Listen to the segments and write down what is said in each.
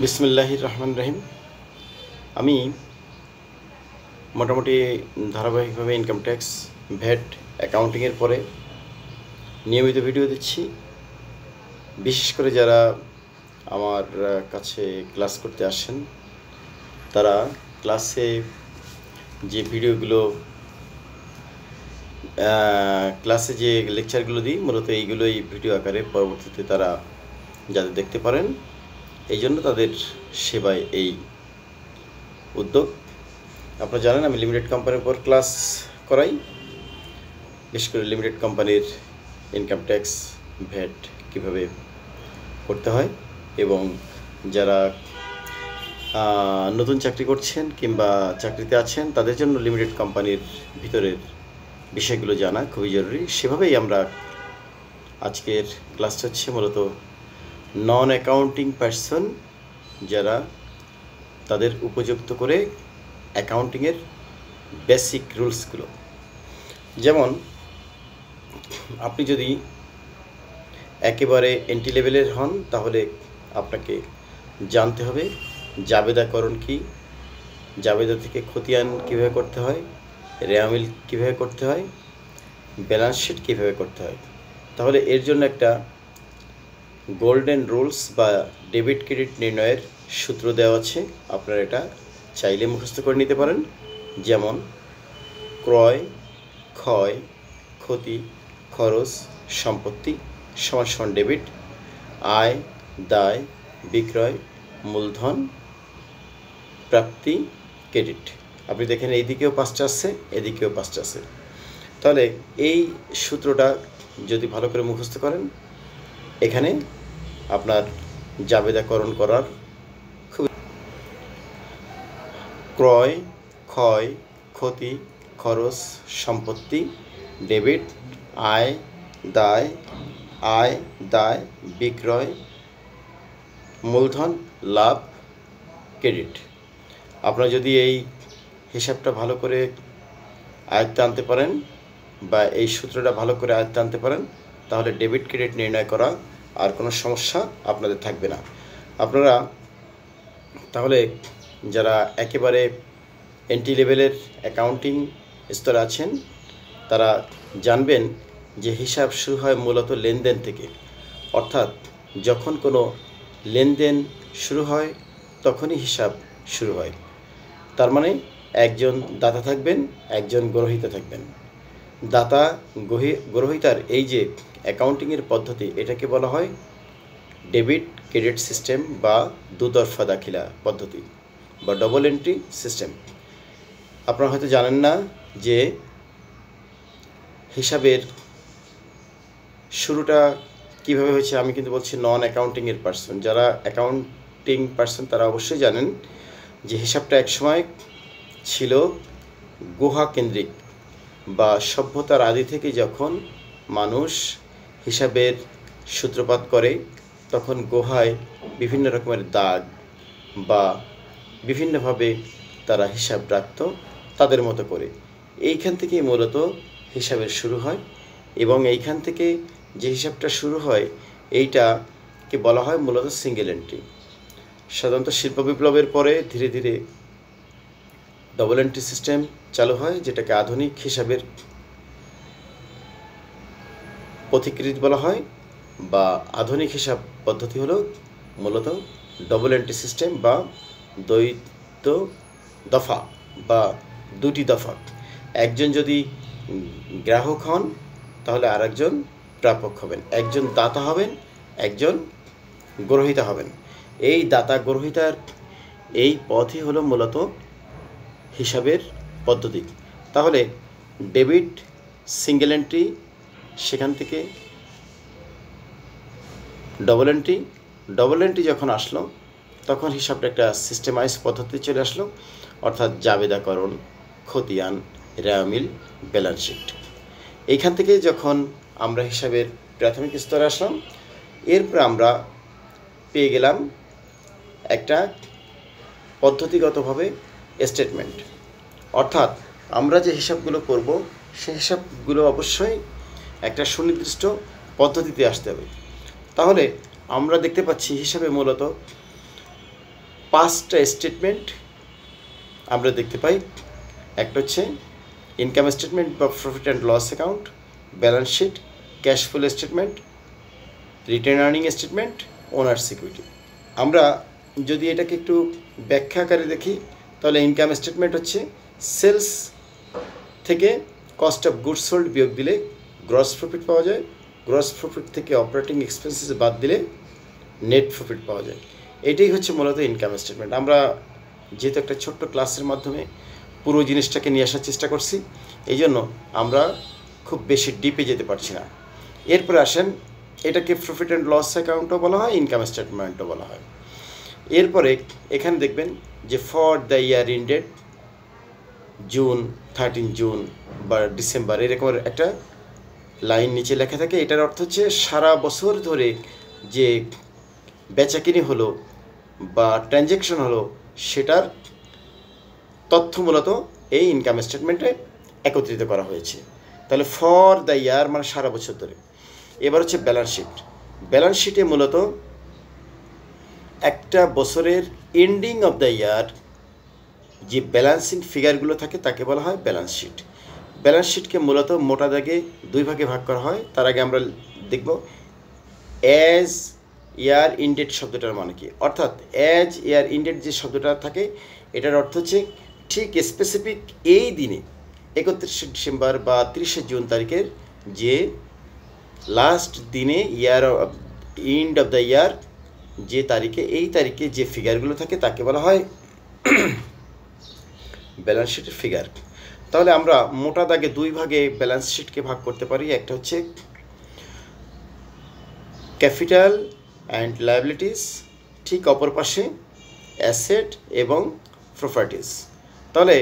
বিসমিল্লাহির রহমান রহিম। আমি মোটামুটি ধারাবাহিকভাবে ইনকাম ট্যাক্স, ভ্যাট, অ্যাকাউন্টিংয়ের পরে নিয়মিত ভিডিও দিচ্ছি। বিশেষ করে যারা আমার কাছে ক্লাস করতে আসেন, তারা ক্লাসে যে ভিডিওগুলো ক্লাসে যে লেকচারগুলো দিই, মূলত এইগুলোই ভিডিও আকারে পরবর্তীতে তারা যাতে দেখতে পারেন, এই জন্য তাদের সেবায় এই উদ্যোগ। আপনারা জানেন আমি লিমিটেড কোম্পানির উপর ক্লাস করাই। বিশেষ করে লিমিটেড কোম্পানির ইনকাম ট্যাক্স, ভ্যাট কীভাবে করতে হয়, এবং যারা নতুন চাকরি করছেন কিংবা চাকরিতে আছেন তাদের জন্য লিমিটেড কোম্পানির ভিতরের বিষয়গুলো জানা খুবই জরুরি। সেভাবেই আমরা আজকের ক্লাসটা হচ্ছে মূলত নন অ্যাকাউন্টিং পার্সন যারা তাদের উপযুক্ত করে অ্যাকাউন্টিংয়ের বেসিক রুলসগুলো। যেমন আপনি যদি একেবারে এন্ট্রি লেভেলের হন, তাহলে আপনাকে জানতে হবে জাবেদাকরণ কি, জাবেদা থেকে খতিয়ান কীভাবে করতে হয়, রেয়ামিল কীভাবে করতে হয়, ব্যালেন্স শিট কীভাবে করতে হয়। তাহলে এর জন্য একটা গোল্ডেন রুলস বা ডেবিট ক্রেডিট নির্ণয়ের সূত্র দেওয়া আছে। আপনারা এটা চাইলে মুখস্থ করে নিতে পারেন। যেমন ক্রয়, ক্ষয়, ক্ষতি, খরচ, সম্পত্তি সমান সমান ডেবিট, আয়, দায়, বিক্রয়, মূলধন, প্রাপ্তি, ক্রেডিট। আপনি দেখেন এইদিকেও 5টা আছে, এদিকেও 5টা আছে। তাহলে এই সূত্রটা যদি ভালো করে মুখস্থ করেন, এখানে আপনার জাবেদাকরণ করার খুব ক্রয়, ক্ষয়, ক্ষতি, খরচ, সম্পত্তি, ডেবিট, আয়, দায়, বিক্রয়, মূলধন, লাভ, ক্রেডিট। আপনারা যদি এই হিসাবটা ভালো করে আয়ত্তে আনতে পারেন বা এই সূত্রটা ভালো করে আয়ত্তে আনতে পারেন, তাহলে ডেবিট ক্রেডিট নির্ণয় করা আর কোনো সমস্যা আপনাদের থাকবে না। আপনারা তাহলে যারা একেবারে এন্ট্রি লেভেলের অ্যাকাউন্টিং স্তরে আছেন, তারা জানবেন যে হিসাব শুরু হয় মূলত লেনদেন থেকে। অর্থাৎ যখন কোনো লেনদেন শুরু হয় তখনই হিসাব শুরু হয়। তার মানে একজন দাতা থাকবেন, একজন গ্রহীতা থাকবেন। দাতা গ্রহীতার এই যে অ্যাকাউন্টিংয়ের পদ্ধতি, এটাকে বলা হয় ডেবিট ক্রেডিট সিস্টেম বা দুতরফা দাখিলা পদ্ধতি বা ডবল এন্ট্রি সিস্টেম। আপনারা হয়তো জানেন না যে হিসাবের শুরুটা কিভাবে হয়েছে। আমি কিন্তু বলছি নন অ্যাকাউন্টিংয়ের পার্সন। যারা অ্যাকাউন্টিং পার্সন তারা অবশ্যই জানেন যে হিসাবটা একসময় ছিল গুহা কেন্দ্রিক বা সভ্যতার আদি থেকে যখন মানুষ হিসাবের সূত্রপাত করে, তখন গুহায় বিভিন্ন রকমের দাগ বা বিভিন্নভাবে তারা হিসাব রাখত তাদের মতো করে। এইখান থেকেই মূলত হিসাবের শুরু হয়, এবং এইখান থেকে যে হিসাবটা শুরু হয় এইটাকে বলা হয় মূলত সিঙ্গেল এন্ট্রি। সাধারণত শিল্প বিপ্লবের পরে ধীরে ধীরে ডবল এন্ট্রি সিস্টেম চালু হয়, যেটাকে আধুনিক হিসাবের পথিকৃৎ বলা হয়, বা আধুনিক হিসাব পদ্ধতি হলো মূলত ডবল এন্ট্রি সিস্টেম বা দ্বৈত দফা বা দুটি দফা। একজন যদি গ্রাহক হন তাহলে আরেকজন প্রাপক হবেন, একজন দাতা হবেন, একজন গ্রহীতা হবেন। এই দাতা গ্রহীতার এই পথই হলো মূলত হিসাবের পদ্ধতি। তাহলে ডেবিট সিঙ্গেল এন্ট্রি, সেখান থেকে ডবল এন্ট্রি যখন আসলো, তখন হিসাবটা একটা সিস্টেমাইজ পদ্ধতি চলে আসলো। অর্থাৎ জাবেদাকরণ, খতিয়ান, রেয়ামিল, ব্যালেন্স শিট। এইখান থেকে যখন আমরা হিসাবের প্রাথমিক স্তরে আসলাম, এরপর আমরা পেয়ে গেলাম একটা পদ্ধতিগতভাবে স্টেটমেন্ট। অর্থাৎ আমরা যে হিসাবগুলো করব সেই হিসাবগুলো অবশ্যই একটা সুনির্দিষ্ট পদ্ধতিতে আসতে হবে। তাহলে আমরা দেখতে পাচ্ছি হিসাবে মূলত পাঁচটা স্টেটমেন্ট আমরা দেখতে পাই। একটা হচ্ছে ইনকাম স্টেটমেন্ট বা profit and loss account, balance sheet, cash flow statement, retained earning statement, owner security. আমরা যদি এটাকে একটু ব্যাখ্যা আকারে দেখি তাহলে ইনকাম স্টেটমেন্ট হচ্ছে সেলস থেকে কস্ট অফ গুডস সোল্ড বিয়োগ দিলে গ্রস প্রফিট পাওয়া যায়, গ্রস প্রফিট থেকে অপারেটিং এক্সপেন্সেস বাদ দিলে নেট প্রফিট পাওয়া যায়। এটাই হচ্ছে মূলত ইনকাম স্টেটমেন্ট। আমরা যেহেতু একটা ছোট্ট ক্লাসের মাধ্যমে পুরো জিনিসটাকে নিয়ে আসার চেষ্টা করছি, এই জন্য আমরা খুব বেশি ডিপে যেতে পারছি না। এরপরে আসেন, এটাকে প্রফিট অ্যান্ড লস অ্যাকাউন্টও বলা হয়, ইনকাম স্টেটমেন্টও বলা হয়। এরপরে এখানে দেখবেন যে for the year ended June 13 June বা ডিসেম্বর এরকম একটা লাইন নিচে লেখা থাকে। এটার অর্থ হচ্ছে সারা বছর ধরে যে বেচাকিনি হলো বা ট্রানজ্যাকশন হলো সেটার তথ্য মূলত এই ইনকাম স্টেটমেন্টে একত্রিত করা হয়েছে। তাহলে ফর দ্য ইয়ার মানে সারা বছর ধরে। এবার হচ্ছে ব্যালেন্স শিট। ব্যালেন্স শিটে মূলত একটা বছরের এন্ডিং অফ দ্য ইয়ার যে ব্যালেন্সিং ফিগারগুলো থাকে তাকে বলা হয় ব্যালেন্স শিট। ব্যালেন্স শিটকে মূলত মোটা দাগে দুই ভাগে ভাগ করা হয়। তার আগে আমরা দেখব অ্যাজ ইয়ার ইন্ডেড শব্দটার মানে কি। অর্থাৎ অ্যাজ ইয়ার ইন্ডেড যে শব্দটা থাকে এটার অর্থ হচ্ছে ঠিক স্পেসিফিক এই দিনে 31শে ডিসেম্বর বা 30শে জুন তারিখের যে লাস্ট দিনে ইয়ার এন্ড অফ দ্য ইয়ার যে তারিখে, এই তারিখে যে ফিগারগুলো থাকে তাকে বলা হয় ব্যালেন্স শিটের ফিগার। তাহলে আমরা মোটা দাগে দুই ভাগে ব্যালেন্স শিটকে ভাগ করতে পারি। একটা হচ্ছে ক্যাপিটাল অ্যান্ড লায়াবিলিটিস, ঠিক অপর পাশে অ্যাসেট এবং প্রপার্টিস। তাহলে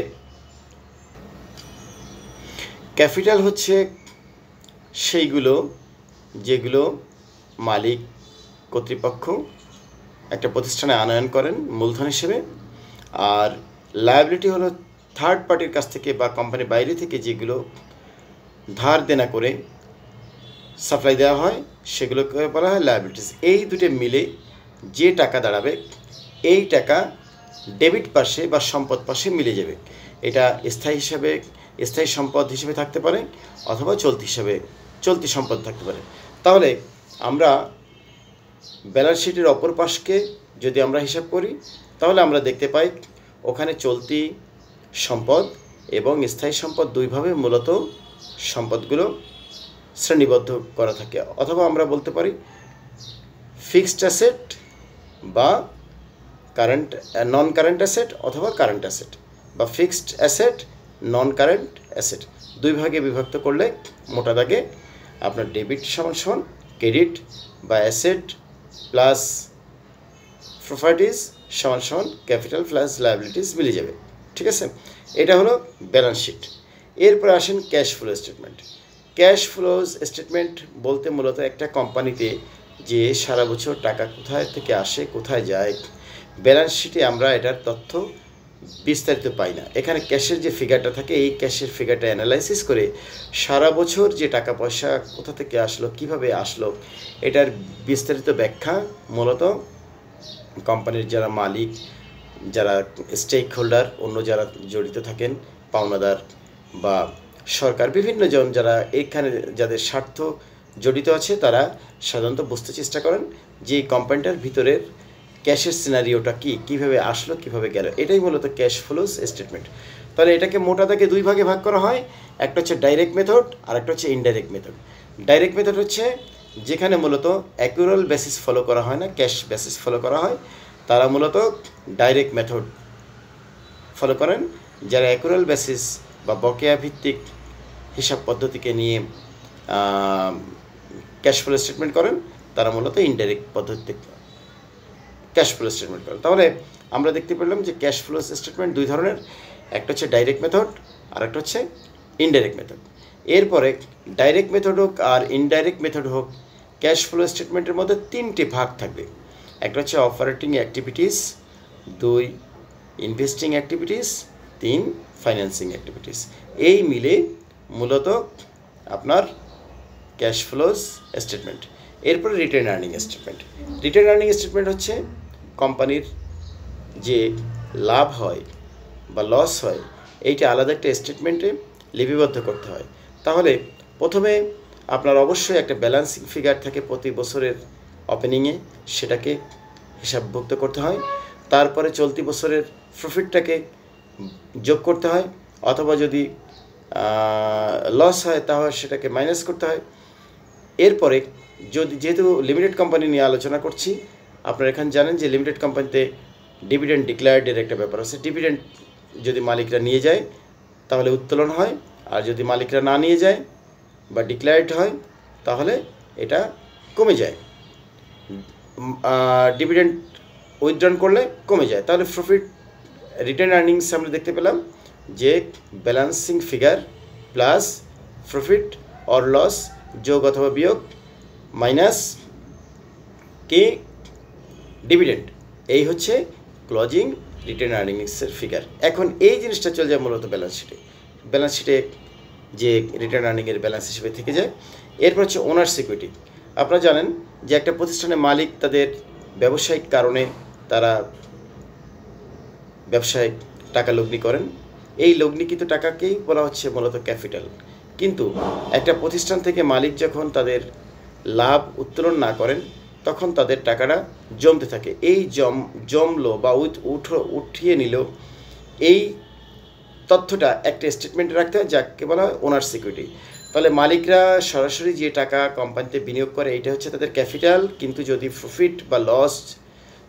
ক্যাপিটাল হচ্ছে সেইগুলো যেগুলো মালিক কর্তৃপক্ষ একটা প্রতিষ্ঠানে আনয়ন করেন মূলধন হিসেবে। আর লায়াবিলিটি হলো থার্ড পার্টির কাছ থেকে বা কোম্পানির বাইরে থেকে যেগুলো ধার দেনা করে সাপ্লাই দেওয়া হয় সেগুলোকে বলা হয় লায়াবিলিটিস। এই দুটো মিলে যে টাকা দাঁড়াবে এই টাকা ডেবিট পাশে বা সম্পদ পাশে মিলে যাবে। এটা স্থায়ী সম্পদ হিসেবে থাকতে পারে অথবা চলতি সম্পদ থাকতে পারে। তাহলে আমরা ব্যালেন্স শিটের অপর পাশকে যদি আমরা হিসাব করি তাহলে আমরা দেখতে পাই ওখানে চলতি সম্পদ এবং স্থায়ী সম্পদ দুইভাবে মূলত সম্পদগুলো শ্রেণীবদ্ধ করা থাকে। অথবা আমরা বলতে পারি ফিক্সড অ্যাসেট বা নন কারেন্ট অ্যাসেট অথবা কারেন্ট অ্যাসেট, বা ফিক্সড অ্যাসেট নন কারেন্ট অ্যাসেট। দুই ভাগে বিভক্ত করলে মোটা দাগে আপনার ডেবিট সমান ক্রেডিট বা অ্যাসেট প্লাস প্রপার্টিস সমান ক্যাপিটাল প্লাস লায়াবিলিটিস মিলে যাবে। ঠিক আছে, এটা হলো ব্যালেন্স শিট। এরপর আসেন cash flow statement. Cash flows statement বলতে মূলত একটা কোম্পানিতে যে সারা বছর টাকা কোথায় থেকে আসে কোথায় যায়, ব্যালেন্স শিটে আমরা এটার তথ্য বিস্তারিত পাই না। এখানে ক্যাশের যে ফিগারটা থাকে এই ক্যাশের ফিগারটা অ্যানালাইসিস করে সারা বছর যে টাকা পয়সা কোথা থেকে আসলো কিভাবে আসলো এটার বিস্তারিত ব্যাখ্যা মূলত কোম্পানির যারা মালিক, যারা স্টেক হোল্ডার, অন্য যারা জড়িত থাকেন পাওনাদার বা সরকার, বিভিন্ন জন যারা এখানে যাদের স্বার্থ জড়িত আছে তারা সাধারণত বুঝতে চেষ্টা করেন যে কোম্পানিটার ভিতরের ক্যাশের সিনারিওটা কীভাবে আসলো কীভাবে গেল। এটাই মূলত ক্যাশ ফ্লোজ স্টেটমেন্ট। তাহলে এটাকে মোটা দাগে দুই ভাগে ভাগ করা হয়। একটা হচ্ছে ডাইরেক্ট মেথড আর একটা হচ্ছে ইনডাইরেক্ট মেথড। ডাইরেক্ট মেথড হচ্ছে যেখানে মূলত অ্যাকুরাল বেসিস ফলো করা হয় না, ক্যাশ বেসিস ফলো করা হয়, তারা মূলত ডাইরেক্ট মেথড ফলো করেন। যারা অ্যাকুরাল বেসিস বা বকেয়া ভিত্তিক হিসাব পদ্ধতিকে নিয়ে ক্যাশ ফ্লো স্টেটমেন্ট করেন তারা মূলত ইনডাইরেক্ট পদ্ধতিতে ক্যাশ ফ্লো স্টেটমেন্ট করেন। তাহলে আমরা দেখতে পেলাম যে ক্যাশ ফ্লো স্টেটমেন্ট দুই ধরনের, একটা হচ্ছে ডাইরেক্ট মেথড আর একটা হচ্ছে ইনডাইরেক্ট মেথড। এরপরে ডাইরেক্ট মেথড হোক আর ইনডাইরেক্ট মেথড হোক, ক্যাশ ফ্লো স্টেটমেন্টের মধ্যে তিনটি ভাগ থাকবে। একটা হচ্ছে operating activities, 2 investing activities, 3 financing activities. এই মিলে মূলত আপনার ক্যাশ ফ্লোজ স্টেটমেন্ট। এরপরে written earning statement. Retained earning statement হচ্ছে কোম্পানির যে লাভ হয় বা লস হয় এইটা আলাদা একটা স্টেটমেন্টে লিপিবদ্ধ করতে হয়। তাহলে প্রথমে আপনার অবশ্যই একটা ব্যালেন্সিং ফিগার থাকে প্রতি বছরের ওপেনিংয়ে, সেটাকে হিসাবভুক্ত করতে হয়। তারপরে চলতি বছরের প্রফিটটাকে যোগ করতে হয়, অথবা যদি লস হয় তাহলে সেটাকে মাইনাস করতে হয়। এরপরে যেহেতু লিমিটেড কোম্পানি নিয়ে আলোচনা করছি, আপনারা এখানে জানেন যে লিমিটেড কোম্পানিতে ডিভিডেন্ড ডিক্লায়ার্ডের একটা ব্যাপার আছে। ডিভিডেন্ড যদি মালিকরা নিয়ে যায় তাহলে উত্তোলন হয়, আর যদি মালিকরা না নিয়ে যায় বা ডিক্লায়ার্ড হয় তাহলে এটা কমে যায়। ডিভিডেন্ড উইথড্রন করলে কমে যায়। তাহলে প্রফিট রিটার্ন আর্নিংস আমরা দেখতে পেলাম যে balancing figure plus profit or loss যোগ অথবা বিয়োগ মাইনাস কি ডিভিডেন্ড, এই হচ্ছে ক্লোজিং রিটার্ন আর্নিংসের ফিগার। এখন এই জিনিসটা চলে যায় মূলত ব্যালেন্স শিটে। ব্যালেন্স শিটে যে রিটার্ন আর্নিংয়ের ব্যালেন্স হিসেবে থেকে যায়। এরপর হচ্ছে ওনার্স ইকুইটি। আপনারা জানেন যে একটা প্রতিষ্ঠানের মালিক তাদের ব্যবসায়িক কারণে তারা ব্যবসায়িক টাকা লগ্নি করেন, এই লগ্নিকৃত টাকাকেই বলা হচ্ছে মূলত ক্যাপিটাল। কিন্তু একটা প্রতিষ্ঠান থেকে মালিক যখন তাদের লাভ উত্তোলন না করেন তখন তাদের টাকাটা জমতে থাকে। এই জমলো বা উঠিয়ে নিল, এই তথ্যটা একটা স্টেটমেন্টে রাখতে হয় যাকে বলা হয় ওনার্স ইকুইটি। তাহলে মালিকরা সরাসরি যে টাকা কোম্পানিতে বিনিয়োগ করে এটা হচ্ছে তাদের ক্যাপিটাল, কিন্তু যদি প্রফিট বা লস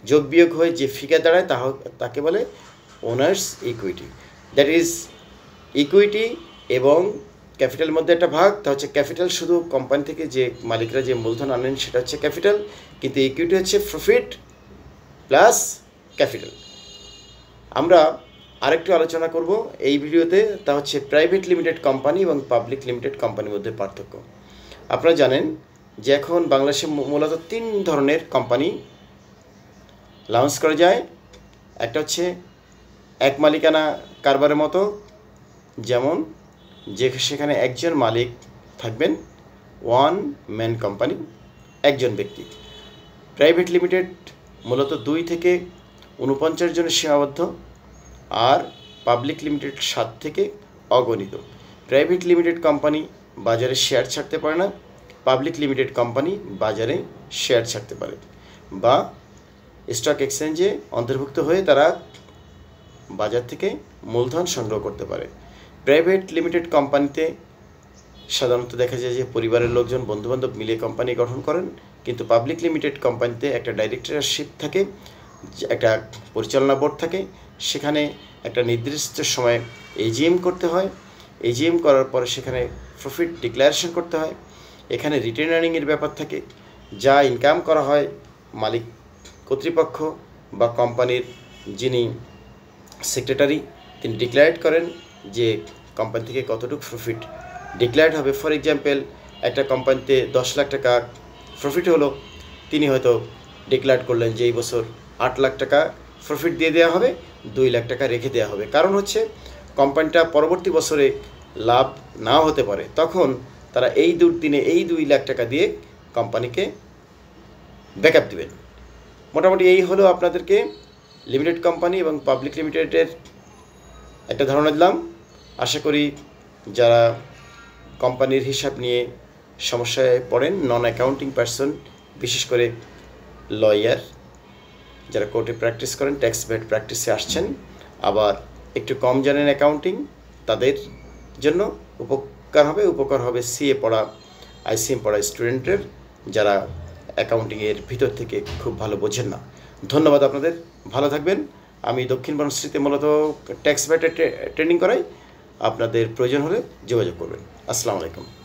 যোগ বিয়োগ হয়ে যে ফিগার দাঁড়ায় তাকে বলে owners equity. That is equity এবং ক্যাপিটালের মধ্যে একটা ভাগ, তা হচ্ছে ক্যাপিটাল শুধু কোম্পানি থেকে যে মালিকরা যে মূলধন আনেন সেটা হচ্ছে ক্যাপিটাল, কিন্তু ইকুইটি হচ্ছে প্রফিট প্লাস ক্যাপিটাল। আমরা আরেকটু আলোচনা করব এই ভিডিওতে, তা হচ্ছে প্রাইভেট লিমিটেড কোম্পানি এবং পাবলিক লিমিটেড কোম্পানির মধ্যে পার্থক্য। আপনারা জানেন যে এখন বাংলাদেশে মূলত 3 ধরনের কোম্পানি লঞ্চ করা যায়। একটা হচ্ছে এক মালিকানা কারবারের মতো, যেমন সেখানে একজন মালিক থাকবেন, ওয়ান ম্যান কোম্পানি, একজন ব্যক্তি। প্রাইভেট লিমিটেড মূলত 2 থেকে 49 জনের সীমাবদ্ধ, আর পাবলিক লিমিটেড 7 থেকে অগণিত। প্রাইভেট লিমিটেড কোম্পানি বাজারে শেয়ার ছাড়তে পারে না, পাবলিক লিমিটেড কোম্পানি বাজারে শেয়ার ছাড়তে পারে বা স্টক এক্সচেঞ্জে অন্তর্ভুক্ত হয়ে তারা বাজার থেকে মূলধন সংগ্রহ করতে পারে। প্রাইভেট লিমিটেড কোম্পানিতে সাধারণত দেখা যায় যে পরিবারের লোকজন বন্ধুবান্ধব মিলে কোম্পানি গঠন করেন, কিন্তু পাবলিক লিমিটেড কোম্পানিতে একটা ডাইরেক্টরশিপ থাকে, একটা পরিচালনা বোর্ড থাকে, সেখানে একটা নির্দিষ্ট সময়ে এজিএম করতে হয়। এজিএম করার পরে সেখানে প্রফিট ডিক্লারেশন করতে হয়। এখানে রিটার্ন আর্নিংয়ের ব্যাপার থাকে, যা ইনকাম করা হয় মালিক কর্তৃপক্ষ বা কোম্পানির যিনি সেক্রেটারি তিনি ডিক্লারেট করেন যে কোম্পানি থেকে কতটুকু প্রফিট ডিক্লারেড হবে। ফর এক্সাম্পল, একটা কোম্পানিতে 10 লাখ টাকা প্রফিট হলো, তিনি হয়তো ডিক্লারেট করলেন যে এই বছর 8 লাখ টাকা প্রফিট দিয়ে দেওয়া হবে, 2 লাখ টাকা রেখে দেওয়া হবে। কারণ হচ্ছে কোম্পানিটা পরবর্তী বছরে লাভ নাও হতে পারে, তখন তারা এই দুর্দিনে এই 2 লাখ টাকা দিয়ে কোম্পানিকে ব্যাকআপ দেবেন। মোটামুটি এই হলো আপনাদেরকে লিমিটেড কোম্পানি এবং পাবলিক লিমিটেডের একটা ধারণা দিলাম। আশা করি যারা কোম্পানির হিসাব নিয়ে সমস্যায় পড়েন, নন অ্যাকাউন্টিং পার্সন, বিশেষ করে লয়ার যারা কোর্টে প্র্যাকটিস করেন, ট্যাক্স বেড প্র্যাকটিসে আসছেন, আবার একটু কম জানেন অ্যাকাউন্টিং, তাদের জন্য উপকার হবে সিএ পড়া, আইসিএম পড়া স্টুডেন্টের, যারা অ্যাকাউন্টিংয়ের ভিতর থেকে খুব ভালো বোঝেন না। ধন্যবাদ আপনাদের, ভালো থাকবেন। আমি দক্ষিণ বনশ্রীতে মূলত ট্যাক্স বেড ট্রেনিং করাই, আপনাদের প্রয়োজন হলে যোগাযোগ করবেন। আসসালামু আলাইকুম।